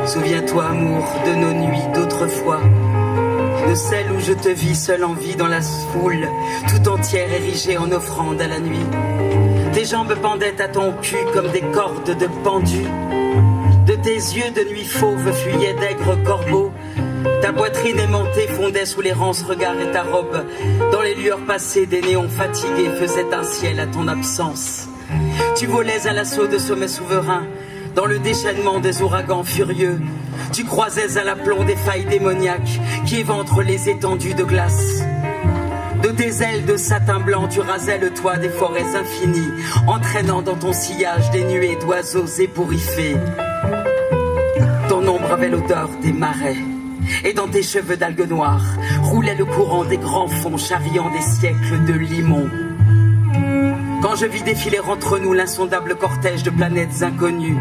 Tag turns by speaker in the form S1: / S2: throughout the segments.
S1: Souviens-toi, amour, de nos nuits d'autrefois, de celles où je te vis seule en vie dans la foule, tout entière érigée en offrande à la nuit. Tes jambes pendaient à ton cul comme des cordes de pendu. De tes yeux de nuit fauve fuyaient d'aigres corbeaux. Ta poitrine aimantée fondait sous les rances regards et ta robe, dans les lueurs passées des néons fatigués, faisait un ciel à ton absence. Tu volais à l'assaut de sommets souverains, dans le déchaînement des ouragans furieux. Tu croisais à l'aplomb des failles démoniaques qui éventrent les étendues de glace. De tes ailes de satin blanc, tu rasais le toit des forêts infinies, entraînant dans ton sillage des nuées d'oiseaux ébouriffés. Ton ombre avait l'odeur des marais, et dans tes cheveux d'algues noires roulait le courant des grands fonds charriant des siècles de limon. Quand je vis défiler entre nous l'insondable cortège de planètes inconnues,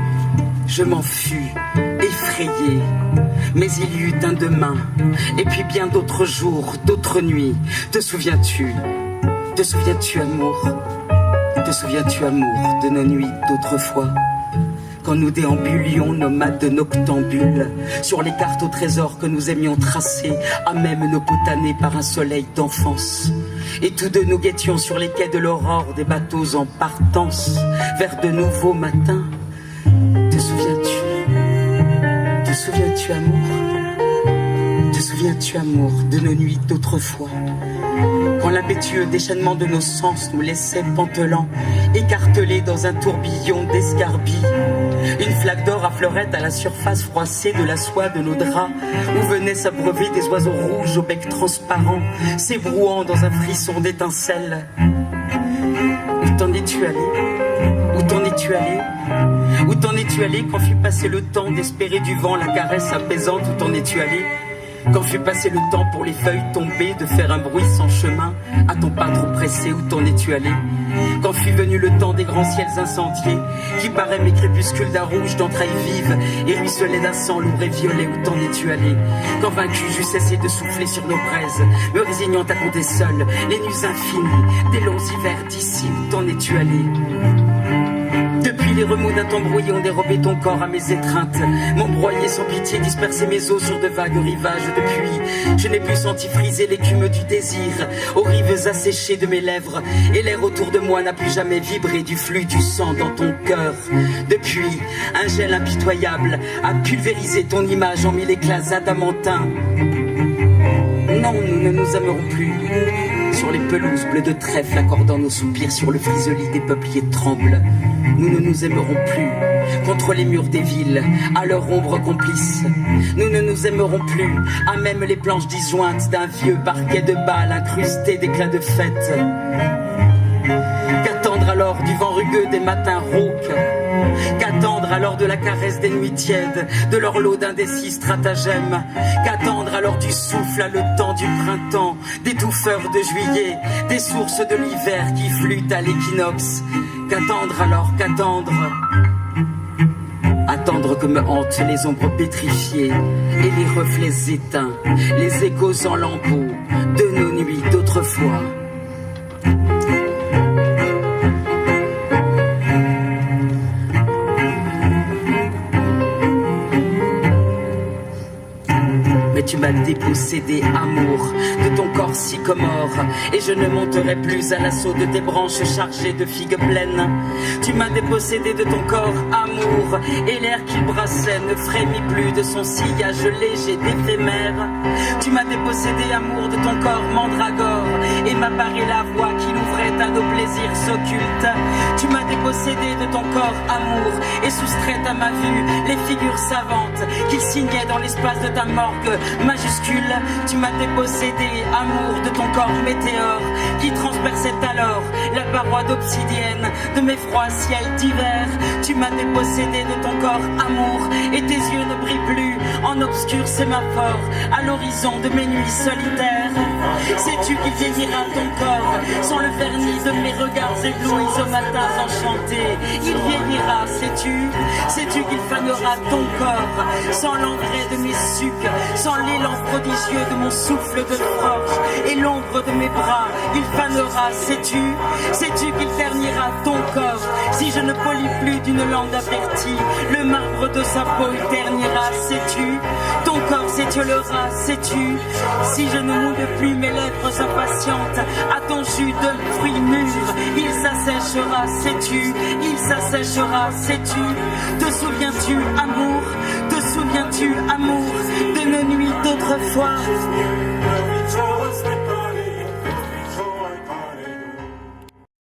S1: je m'en fus, effrayé. Mais il y eut un demain, et puis bien d'autres jours, d'autres nuits. Te souviens-tu? Te souviens-tu, amour? Te souviens-tu, amour, de nos nuits d'autrefois? Quand nous déambulions nomades noctambules sur les cartes au trésor que nous aimions tracer, à même nos potanés par un soleil d'enfance. Et tous deux nous guettions sur les quais de l'aurore des bateaux en partance vers de nouveaux matins. Te souviens-tu? Te souviens-tu, amour? Te souviens-tu, amour, de nos nuits d'autrefois? Quand l'impétueux déchaînement de nos sens nous laissait pantelants, écartelés dans un tourbillon d'escarbilles. Une flaque d'or affleurait à la surface froissée de la soie de nos draps, où venaient s'abreuver des oiseaux rouges au bec transparent, s'ébrouant dans un frisson d'étincelles. Où t'en es-tu allé? Où t'en es-tu allé? Où t'en es-tu allé quand fut passé le temps d'espérer du vent la caresse apaisante? Où t'en es-tu allé? Quand fut passé le temps pour les feuilles tombées de faire un bruit sans chemin, à ton pas trop pressé, où t'en es-tu allé? Quand fut venu le temps des grands ciels incendiés, qui paraient mes crépuscules d'un rouge d'entrailles vives, et ruisselaient d'un sang lourd et violet, où t'en es-tu allé? Quand vaincu j'eus cessé de souffler sur nos braises, me résignant à compter seul les nuits infinies, des longs hivers d'ici, où t'en es-tu allé? Depuis les remous d'un temps brouillé ont dérobé ton corps à mes étreintes, m'embroyer sans pitié, disperser mes os sur de vagues rivages. Depuis, je n'ai plus senti friser l'écume du désir aux rives asséchées de mes lèvres, et l'air autour de moi n'a plus jamais vibré du flux du sang dans ton cœur. Depuis, un gel impitoyable a pulvérisé ton image en mille éclats adamantins. Non, nous ne nous aimerons plus. Sur les pelouses bleues de trèfle accordant nos soupirs sur le frisolis des peupliers tremble. Nous ne nous aimerons plus. Contre les murs des villes, à leur ombre complice. Nous ne nous aimerons plus. À même les planches disjointes d'un vieux parquet de balles incrusté d'éclats de fête. Qu'attendre alors du vent rugueux des matins rauques? Qu'attendre Qu'attendre alors de la caresse des nuits tièdes, de leur lot d'indécis stratagèmes? Qu'attendre alors du souffle à le temps du printemps, des touffeurs de juillet, des sources de l'hiver qui flûtent à l'équinoxe? Qu'attendre alors, qu'attendre? Attendre que me hantent les ombres pétrifiées et les reflets éteints, les échos en lambeaux de nos nuits d'autrefois. Mais tu m'as dépossédé, amour, de ton corps sycomore, et je ne monterai plus à l'assaut de tes branches chargées de figues pleines. Tu m'as dépossédé de ton corps, amour, et l'air qu'il brassait ne frémit plus de son sillage léger d'éphémère. Tu m'as dépossédé, amour, de ton corps mandragore, et m'apparaît la voie qui l'ouvrait à nos plaisirs occultes. Tu m'as dépossédé de ton corps, amour, et soustrait à ma vue les figures savantes qu'il signait dans l'espace de ta morgue majuscule. Tu m'as dépossédé, amour, de ton corps météore qui transperçait alors la paroi d'obsidienne de mes froids ciels d'hiver. Tu m'as dépossédé de ton corps, amour, et tes yeux ne brillent plus en obscur sémaphore à l'horizon de mes nuits solitaires. Sais-tu qu'il vieillira ton corps sans le vernis de mes regards éblouis aux matins enchantés? Il vieillira, sais-tu? Sais-tu qu'il fanera ton corps sans l'engrais de mes sucs, sans l'élan prodigieux de mon souffle de forge et l'ombre de mes bras? Il fanera, sais-tu? Sais-tu qu'il ternira ton corps si je ne polis plus d'une langue avertie? Le marbre de sa peau il ternira, sais-tu? Ton corps s'étiolera, sais-tu? Si je ne mouille plus mes lèvres impatientes à ton jus de fruits mûrs, il s'assèchera, sais-tu? Il s'assèchera, sais-tu? Te souviens-tu, amour? Te souviens-tu, amour, de nos nuits d'autrefois?